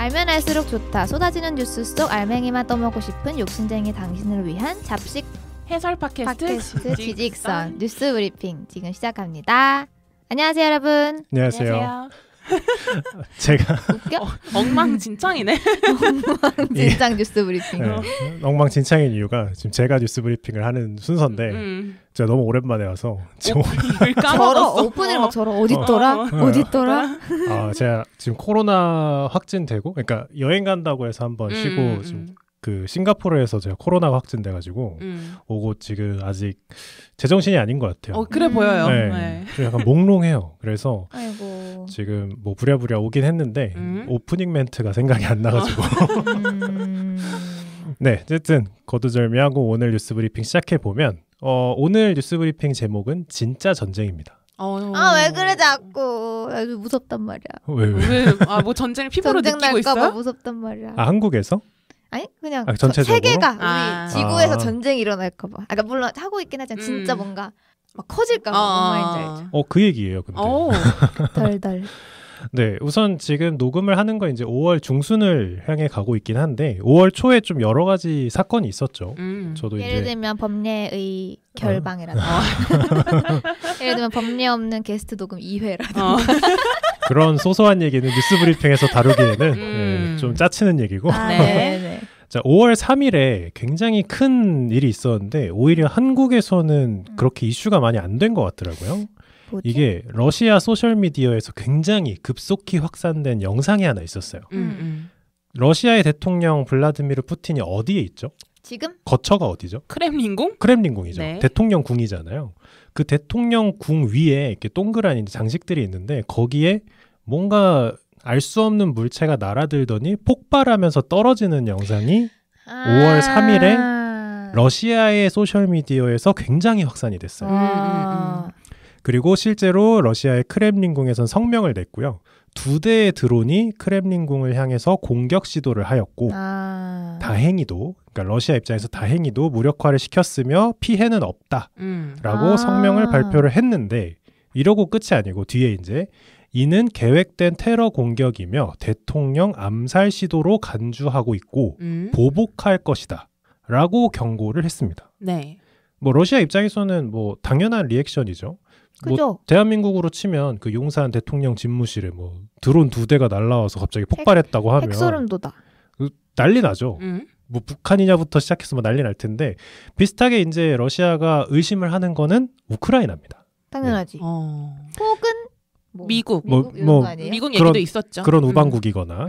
알면 알수록 좋다. 쏟아지는 뉴스 속 알맹이만 떠먹고 싶은 욕심쟁이 당신을 위한 잡식 해설 팟캐스트 지직선 뉴스 브리핑 지금 시작합니다. 안녕하세요 여러분. 안녕하세요. 제가 웃겨? 엉망진창이네. 엉망진창 뉴스 브리핑. 네, 엉망진창인 이유가 지금 제가 뉴스 브리핑을 하는 순서인데 제가 너무 오랜만에 와서 오프닝을 까먹었어. 오프닝을 막 저러 어딨더라? 제가 지금 코로나 확진되고 그러니까 여행 간다고 해서 한번 쉬고 지금 그 싱가포르에서 제가 코로나가 확진돼가지고 오고 지금 아직 제정신이 아닌 것 같아요. 그래 보여요. 네. 좀 약간 몽롱해요. 그래서 아이고. 지금 뭐 부랴부랴 오긴 했는데 오프닝 멘트가 생각이 안 나가지고 네, 어쨌든 거두절미하고 오늘 뉴스 브리핑 시작해 보면 오늘 뉴스 브리핑 제목은 진짜 전쟁입니다. 왜 그래 자꾸. 아주 무섭단 말이야. 왜? 뭐 전쟁을 피부로 전쟁 느끼고 날까봐 있어요? 무섭단 말이야. 한국에서? 아니 그냥 전체적으로? 세계가 우리 지구에서 전쟁이 일어날까봐. 그러니까 물론 하고 있긴 하지만 진짜 뭔가 막 커질까봐. 뭔 말인지 알죠? 그 얘기예요. 근데. 덜덜. 네, 우선 지금 녹음을 하는 건 이제 5월 중순을 향해 가고 있긴 한데 5월 초에 좀 여러 가지 사건이 있었죠. 저도 예를 이제 들면 법례의 결방이라든가 예를 들면 법례 없는 게스트 녹음 2회라든가 그런 소소한 얘기는 뉴스 브리핑에서 다루기에는 좀 짜치는 얘기고 네. 자, 5월 3일에 굉장히 큰 일이 있었는데 오히려 한국에서는 그렇게 이슈가 많이 안 된 것 같더라고요. 뭐지? 이게 러시아 소셜미디어에서 굉장히 급속히 확산된 영상이 하나 있었어요. 러시아의 대통령 블라디미르 푸틴이 어디에 있죠? 지금? 거처가 어디죠? 크렘린궁? 크렘린궁이죠. 네. 대통령 궁이잖아요. 그 대통령 궁 위에 이렇게 동그란 장식들이 있는데 거기에 뭔가 알 수 없는 물체가 날아들더니 폭발하면서 떨어지는 영상이 5월 3일에 러시아의 소셜미디어에서 굉장히 확산이 됐어요. 그리고 실제로 러시아의 크렘린궁에선 성명을 냈고요. 2대의 드론이 크렘린궁을 향해서 공격 시도를 하였고 다행히도 그러니까 러시아 입장에서 다행히도 무력화를 시켰으며 피해는 없다라고 성명을 발표를 했는데 이러고 끝이 아니고 뒤에 이제 이는 계획된 테러 공격이며 대통령 암살 시도로 간주하고 있고 보복할 것이다 라고 경고를 했습니다. 네. 뭐 러시아 입장에서는 뭐 당연한 리액션이죠. 뭐 대한민국으로 치면 그 용산 대통령 집무실에 뭐 드론 2대가 날라와서 갑자기 폭발했다고 하면 핵소름 돋아. 난리 나죠. 뭐 북한이냐부터 시작해서 뭐 난리 날 텐데 비슷하게 이제 러시아가 의심을 하는 거는 우크라이나입니다. 당연하지. 네. 혹은 뭐, 미국 이런 거 아니에요? 미국 얘기도 있었죠. 그런 우방국이거나.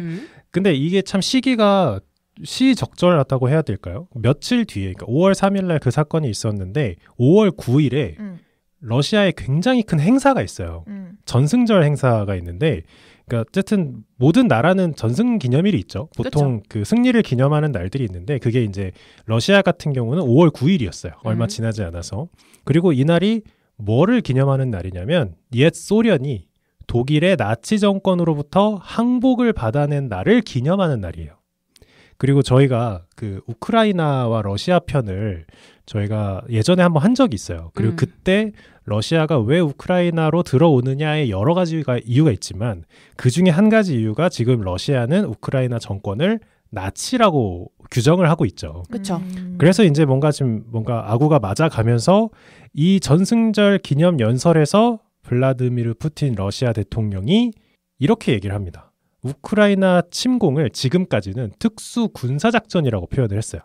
근데 이게 참 시기가 시적절하다고 해야 될까요? 며칠 뒤에 그러니까 5월 3일 날 그 사건이 있었는데 5월 9일에 러시아에 굉장히 큰 행사가 있어요. 전승절 행사가 있는데 그러니까 어쨌든 모든 나라는 전승 기념일이 있죠. 보통 그쵸. 그 승리를 기념하는 날들이 있는데 그게 이제 러시아 같은 경우는 5월 9일이었어요. 얼마 지나지 않아서. 그리고 이날이 뭐를 기념하는 날이냐면 옛 소련이 독일의 나치 정권으로부터 항복을 받아낸 날을 기념하는 날이에요. 그리고 저희가 그 우크라이나와 러시아 편을 저희가 예전에 한번 한 적이 있어요. 그리고 그때 러시아가 왜 우크라이나로 들어오느냐에 여러 가지 이유가 있지만 그 중에 한 가지 이유가 지금 러시아는 우크라이나 정권을 나치라고 규정을 하고 있죠. 그렇죠. 그래서 이제 뭔가 지금 뭔가 아구가 맞아가면서 이 전승절 기념 연설에서 블라디미르 푸틴 러시아 대통령이 이렇게 얘기를 합니다. 우크라이나 침공을 지금까지는 특수 군사작전이라고 표현을 했어요.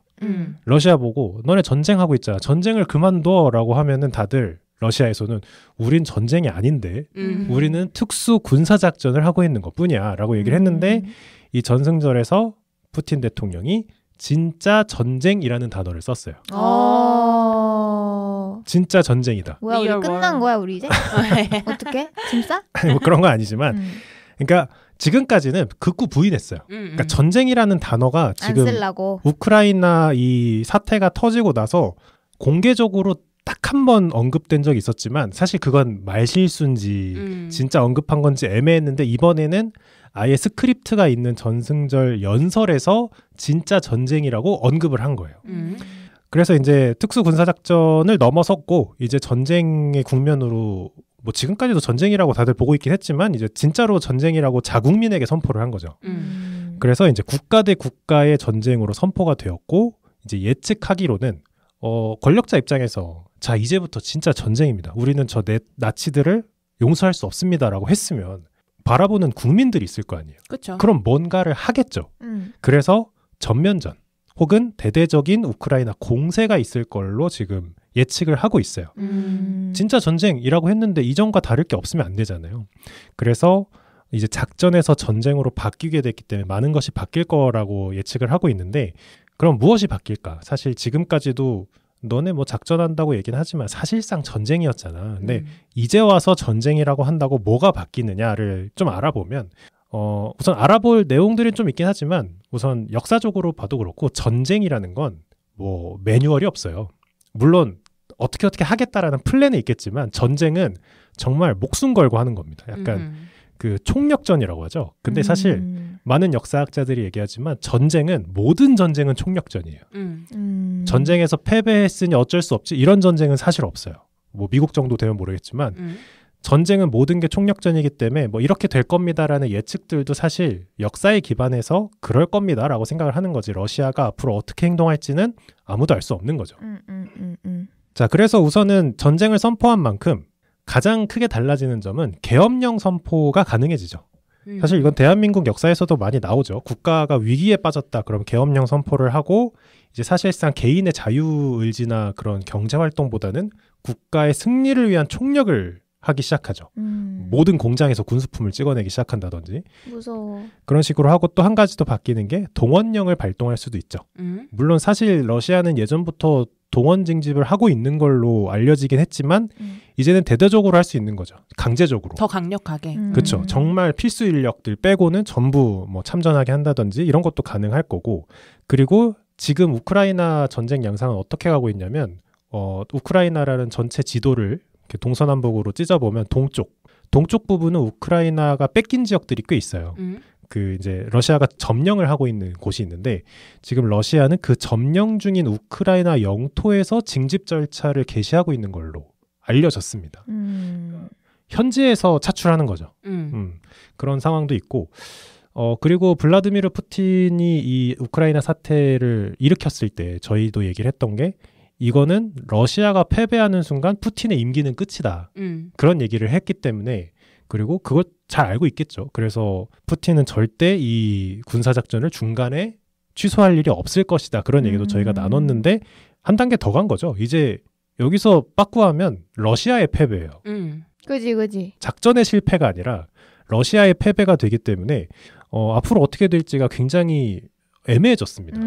러시아 보고 너네 전쟁하고 있잖아. 전쟁을 그만둬라고 하면은 다들 러시아에서는 우린 전쟁이 아닌데 우리는 특수 군사작전을 하고 있는 것뿐이야 라고 얘기를 했는데 이 전승절에서 푸틴 대통령이 진짜 전쟁이라는 단어를 썼어요. 진짜 전쟁이다. 뭐야 우리 끝난 거야 우리 이제? 어떻게? 짐 싸? 아니 뭐 그런 건 아니지만 그러니까 지금까지는 극구 부인했어요. 그러니까 전쟁이라는 단어가 지금 우크라이나 이 사태가 터지고 나서 공개적으로 딱 한 번 언급된 적이 있었지만 사실 그건 말실수인지 진짜 언급한 건지 애매했는데 이번에는 아예 스크립트가 있는 전승절 연설에서 진짜 전쟁이라고 언급을 한 거예요. 그래서 이제 특수군사작전을 넘어섰고 이제 전쟁의 국면으로 뭐 지금까지도 전쟁이라고 다들 보고 있긴 했지만 이제 진짜로 전쟁이라고 자국민에게 선포를 한 거죠. 그래서 이제 국가 대 국가의 전쟁으로 선포가 되었고 이제 예측하기로는 권력자 입장에서 자 이제부터 진짜 전쟁입니다. 우리는 저 나치들을 용서할 수 없습니다라고 했으면 바라보는 국민들이 있을 거 아니에요. 그렇죠. 그럼 뭔가를 하겠죠. 그래서 전면전 혹은 대대적인 우크라이나 공세가 있을 걸로 지금 예측을 하고 있어요. 진짜 전쟁이라고 했는데 이전과 다를 게 없으면 안 되잖아요. 그래서 이제 작전에서 전쟁으로 바뀌게 됐기 때문에 많은 것이 바뀔 거라고 예측을 하고 있는데 그럼 무엇이 바뀔까? 사실 지금까지도 너네 뭐 작전한다고 얘기는 하지만 사실상 전쟁이었잖아. 근데 이제 와서 전쟁이라고 한다고 뭐가 바뀌느냐를 좀 알아보면 우선 알아볼 내용들이 좀 있긴 하지만 우선 역사적으로 봐도 그렇고 전쟁이라는 건 뭐 매뉴얼이 없어요. 물론 어떻게 하겠다라는 플랜은 있겠지만 전쟁은 정말 목숨 걸고 하는 겁니다. 약간 그 총력전이라고 하죠. 근데 사실 많은 역사학자들이 얘기하지만 전쟁은 모든 전쟁은 총력전이에요. 전쟁에서 패배했으니 어쩔 수 없지 이런 전쟁은 사실 없어요. 뭐 미국 정도 되면 모르겠지만 전쟁은 모든 게 총력전이기 때문에 뭐 이렇게 될 겁니다라는 예측들도 사실 역사에 기반해서 그럴 겁니다라고 생각을 하는 거지. 러시아가 앞으로 어떻게 행동할지는 아무도 알 수 없는 거죠. 자, 그래서 우선은 전쟁을 선포한 만큼 가장 크게 달라지는 점은 계엄령 선포가 가능해지죠. 사실 이건 대한민국 역사에서도 많이 나오죠. 국가가 위기에 빠졌다. 그럼 계엄령 선포를 하고 이제 사실상 개인의 자유의지나 그런 경제활동보다는 국가의 승리를 위한 총력을 하기 시작하죠. 모든 공장에서 군수품을 찍어내기 시작한다든지. 무서워. 그런 식으로 하고 또 한 가지 더 바뀌는 게 동원령을 발동할 수도 있죠. 물론 사실 러시아는 예전부터 동원 징집을 하고 있는 걸로 알려지긴 했지만 이제는 대대적으로 할 수 있는 거죠. 강제적으로. 더 강력하게. 그렇죠. 정말 필수 인력들 빼고는 전부 뭐 참전하게 한다든지 이런 것도 가능할 거고. 그리고 지금 우크라이나 전쟁 양상은 어떻게 가고 있냐면 우크라이나라는 전체 지도를 이렇게 동서남북으로 찢어보면 동쪽 부분은 우크라이나가 뺏긴 지역들이 꽤 있어요. 그 이제 러시아가 점령을 하고 있는 곳이 있는데 지금 러시아는 그 점령 중인 우크라이나 영토에서 징집 절차를 개시하고 있는 걸로 알려졌습니다. 현지에서 차출하는 거죠. 그런 상황도 있고 그리고 블라디미르 푸틴이 이 우크라이나 사태를 일으켰을 때 저희도 얘기를 했던 게 이거는 러시아가 패배하는 순간 푸틴의 임기는 끝이다. 그런 얘기를 했기 때문에 그리고 그걸 잘 알고 있겠죠. 그래서 푸틴은 절대 이 군사작전을 중간에 취소할 일이 없을 것이다. 그런 얘기도 저희가 나눴는데 한 단계 더 간 거죠. 이제 여기서 빠꾸하면 러시아의 패배예요. 그지. 작전의 실패가 아니라 러시아의 패배가 되기 때문에 앞으로 어떻게 될지가 굉장히 애매해졌습니다.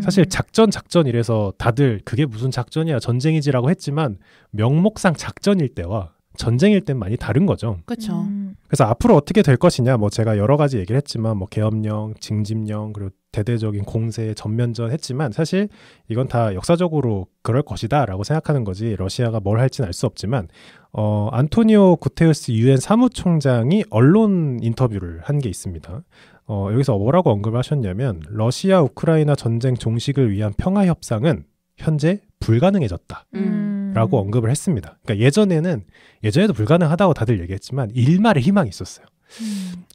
사실 작전 이래서 다들 그게 무슨 작전이야 전쟁이지라고 했지만 명목상 작전일 때와 전쟁일 땐 많이 다른 거죠. 그렇죠. 그래서 앞으로 어떻게 될 것이냐 뭐 제가 여러 가지 얘기를 했지만 뭐 계엄령, 징집령 그리고 대대적인 공세, 전면전 했지만 사실 이건 다 역사적으로 그럴 것이다 라고 생각하는 거지 러시아가 뭘 할지는 알 수 없지만 안토니오 구테우스 유엔 사무총장이 언론 인터뷰를 한 게 있습니다. 여기서 뭐라고 언급을 하셨냐면 러시아 우크라이나 전쟁 종식을 위한 평화협상은 현재 불가능해졌다 라고 언급을 했습니다. 그러니까 예전에도 불가능하다고 다들 얘기했지만 일말의 희망이 있었어요.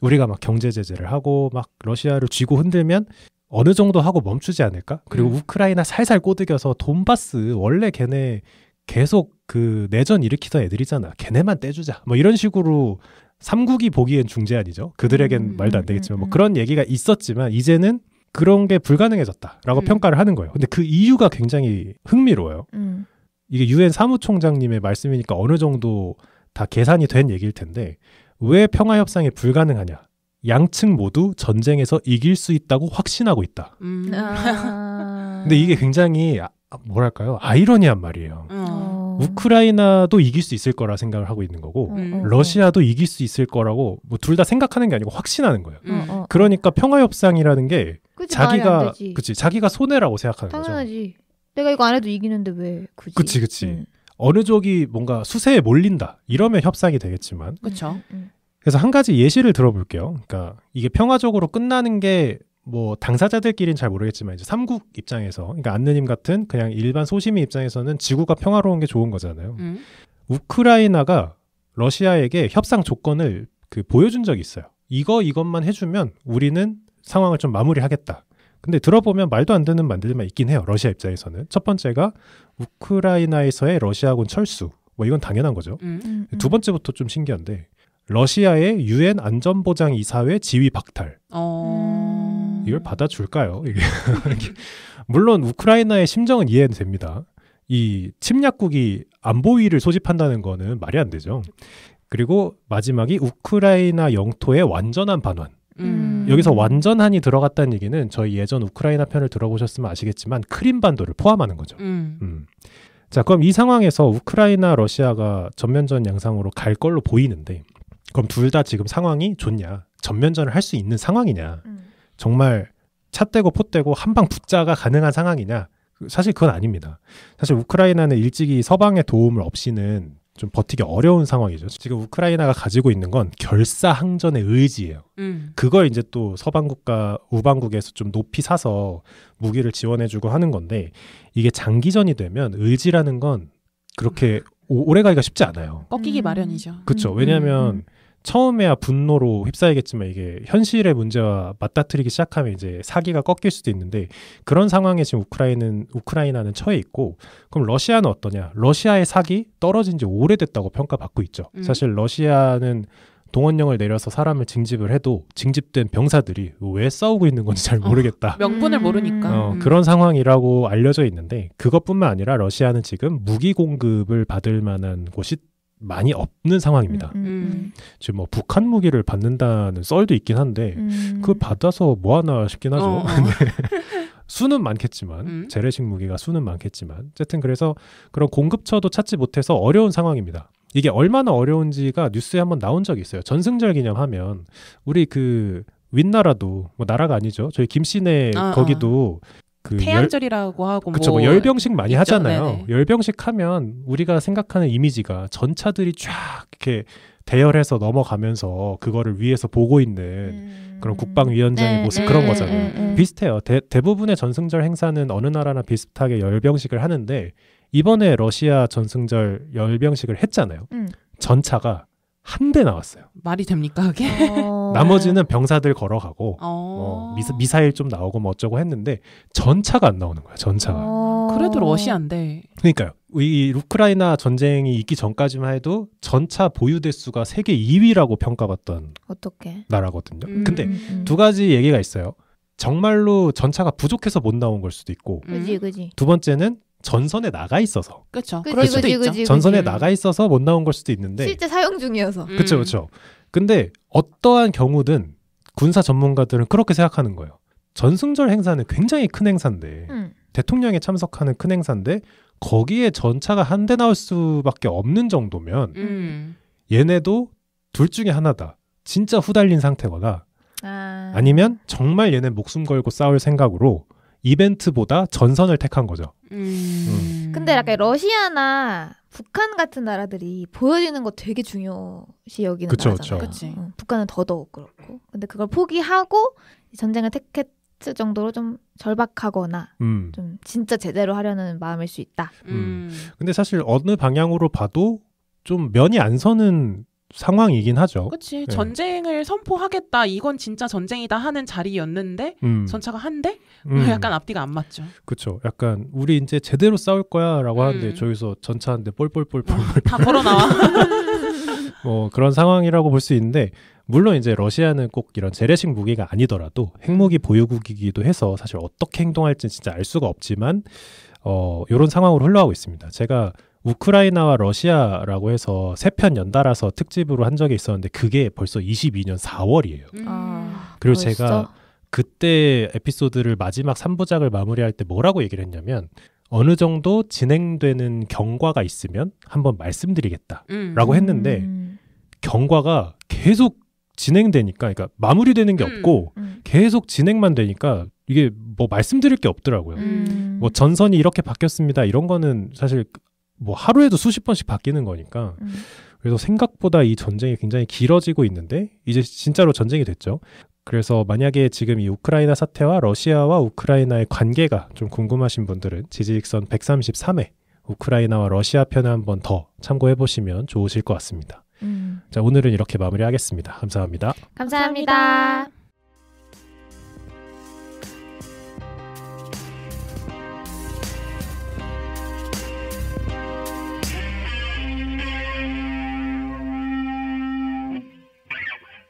우리가 막 경제 제재를 하고 막 러시아를 쥐고 흔들면 어느 정도 하고 멈추지 않을까? 그리고 우크라이나 살살 꼬드겨서 돈바스 원래 걔네 계속 그 내전 일으키던 애들이잖아. 걔네만 떼주자. 뭐 이런 식으로 삼국이 보기엔 중재안이죠. 그들에겐 말도 안 되겠지만 뭐 그런 얘기가 있었지만 이제는 그런 게 불가능해졌다라고 평가를 하는 거예요. 근데 그 이유가 굉장히 흥미로워요. 이게 유엔 사무총장님의 말씀이니까 어느 정도 다 계산이 된 얘기일 텐데 왜 평화협상이 불가능하냐? 양측 모두 전쟁에서 이길 수 있다고 확신하고 있다. 근데 이게 굉장히 뭐랄까요? 아이러니한 말이에요. 우크라이나도 이길 수 있을 거라 생각을 하고 있는 거고 러시아도 이길 수 있을 거라고 뭐 둘 다 생각하는 게 아니고 확신하는 거예요. 그러니까 평화협상이라는 게 자기가 손해라고 생각하는 당연하지. 거죠. 내가 이거 안 해도 이기는데 왜 굳이? 그치. 어느 쪽이 뭔가 수세에 몰린다. 이러면 협상이 되겠지만. 그렇죠. 그래서 한 가지 예시를 들어볼게요. 그러니까 이게 평화적으로 끝나는 게 뭐 당사자들끼리는 잘 모르겠지만 이제 삼국 입장에서 그러니까 안느님 같은 그냥 일반 소시민 입장에서는 지구가 평화로운 게 좋은 거잖아요. 우크라이나가 러시아에게 협상 조건을 보여준 적이 있어요. 이것만 해주면 우리는 상황을 좀 마무리하겠다. 근데 들어보면 말도 안 되는 말들만 있긴 해요. 러시아 입장에서는. 첫 번째가 우크라이나에서의 러시아군 철수. 뭐 이건 당연한 거죠. 두 번째부터 좀 신기한데 러시아의 유엔 안전보장이사회 지위 박탈. 이걸 받아줄까요? 이게 물론 우크라이나의 심정은 이해는 됩니다. 이 침략국이 안보위를 소집한다는 거는 말이 안 되죠. 그리고 마지막이 우크라이나 영토의 완전한 반환. 여기서 완전한이 들어갔다는 얘기는 저희 예전 우크라이나 편을 들어보셨으면 아시겠지만 크림반도를 포함하는 거죠. 자, 그럼 이 상황에서 우크라이나, 러시아가 전면전 양상으로 갈 걸로 보이는데 그럼 둘 다 지금 상황이 좋냐? 전면전을 할 수 있는 상황이냐? 정말 차 떼고 포 떼고 한 방 붙자가 가능한 상황이냐? 사실 그건 아닙니다. 사실 우크라이나는 일찍이 서방의 도움을 없이는 좀 버티기 어려운 상황이죠. 지금 우크라이나가 가지고 있는 건 결사항전의 의지예요. 그걸 이제 또 서방국과 우방국에서 좀 높이 사서 무기를 지원해주고 하는 건데 이게 장기전이 되면 의지라는 건 그렇게 오래 가기가 쉽지 않아요. 꺾이기 마련이죠. 그렇죠. 왜냐하면 처음에야 분노로 휩싸이겠지만 이게 현실의 문제와 맞닥뜨리기 시작하면 이제 사기가 꺾일 수도 있는데 그런 상황에 지금 우크라이나는 처해 있고 그럼 러시아는 어떠냐? 러시아의 사기 떨어진 지 오래됐다고 평가받고 있죠. 사실 러시아는 동원령을 내려서 사람을 징집을 해도 징집된 병사들이 왜 싸우고 있는 건지 잘 모르겠다. 명분을 모르니까. 그런 상황이라고 알려져 있는데 그것뿐만 아니라 러시아는 지금 무기 공급을 받을 만한 곳이 많이 없는 상황입니다. 지금 뭐 북한 무기를 받는다는 썰도 있긴 한데 그걸 받아서 뭐 하나 싶긴 하죠. 근데 수는 많겠지만 재래식 무기가 수는 많겠지만 어쨌든 그래서 그런 공급처도 찾지 못해서 어려운 상황입니다. 이게 얼마나 어려운지가 뉴스에 한번 나온 적이 있어요. 전승절 기념하면 우리 그 윗나라도 뭐 나라가 아니죠. 저희 김씨네 거기도 그 태양절이라고 하고 그쵸, 뭐 열병식 많이 하잖아요. 네네. 열병식 하면 우리가 생각하는 이미지가 전차들이 쫙 이렇게 대열해서 넘어가면서 그거를 위에서 보고 있는 그런 국방위원장의 모습 그런 거잖아요. 비슷해요. 대부분의 전승절 행사는 어느 나라나 비슷하게 열병식을 하는데 이번에 러시아 전승절 열병식을 했잖아요. 전차가 한 대 나왔어요. 말이 됩니까 그게? 나머지는 병사들 걸어가고 미사일 좀 나오고 뭐 어쩌고 했는데 전차가 안 나오는 거야. 전차가. 그래도 러시아인데. 그러니까요. 이 우크라이나 전쟁이 있기 전까지만 해도 전차 보유 대수가 세계 2위라고 평가받던 나라거든요. 근데 두 가지 얘기가 있어요. 정말로 전차가 부족해서 못 나온 걸 수도 있고 그지. 두 번째는 전선에 나가 있어서. 그렇죠. 그럴 수도 있죠. 전선에 나가 있어서 못 나온 걸 수도 있는데 실제 사용 중이어서. 그렇죠. 근데 어떠한 경우든 군사 전문가들은 그렇게 생각하는 거예요. 전승절 행사는 굉장히 큰 행사인데 대통령이 참석하는 큰 행사인데 거기에 전차가 한 대 나올 수밖에 없는 정도면 얘네도 둘 중에 하나다. 진짜 후달린 상태거나 아니면 정말 얘네 목숨 걸고 싸울 생각으로 이벤트보다 전선을 택한 거죠. 근데 약간 러시아나 북한 같은 나라들이 보여지는 거 되게 중요시 여기는 나라잖아요. 북한은 더더욱 그렇고. 근데 그걸 포기하고 전쟁을 택했을 정도로 좀 절박하거나 좀 진짜 제대로 하려는 마음일 수 있다. 근데 사실 어느 방향으로 봐도 좀 면이 안 서는 상황이긴 하죠. 그렇지. 네. 전쟁을 선포하겠다. 이건 진짜 전쟁이다 하는 자리였는데 전차가 한 대? 약간 앞뒤가 안 맞죠. 그렇죠. 약간 우리 이제 제대로 싸울 거야라고 하는데 저기서 전차 한 대 뻘뻘뻘뻘 다 걸어 나와. 뭐 그런 상황이라고 볼 수 있는데 물론 이제 러시아는 꼭 이런 재래식 무기가 아니더라도 핵무기 보유국이기도 해서 사실 어떻게 행동할지 진짜 알 수가 없지만 이런 상황으로 흘러가고 있습니다. 제가 우크라이나와 러시아라고 해서 3편 연달아서 특집으로 한 적이 있었는데 그게 벌써 22년 4월이에요. 그리고 벌써? 제가 그때 에피소드를 마지막 3부작을 마무리할 때 뭐라고 얘기를 했냐면 어느 정도 진행되는 경과가 있으면 한번 말씀드리겠다라고 했는데 경과가 계속 진행되니까 그러니까 마무리되는 게 없고 계속 진행만 되니까 이게 뭐 말씀드릴 게 없더라고요. 뭐 전선이 이렇게 바뀌었습니다. 이런 거는 사실 뭐 하루에도 수십 번씩 바뀌는 거니까 그래서 생각보다 이 전쟁이 굉장히 길어지고 있는데 이제 진짜로 전쟁이 됐죠. 그래서 만약에 지금 이 우크라이나 사태와 러시아와 우크라이나의 관계가 좀 궁금하신 분들은 지지익선 133회 우크라이나와 러시아 편을 한번 더 참고해 보시면 좋으실 것 같습니다. 자, 오늘은 이렇게 마무리하겠습니다. 감사합니다. 감사합니다.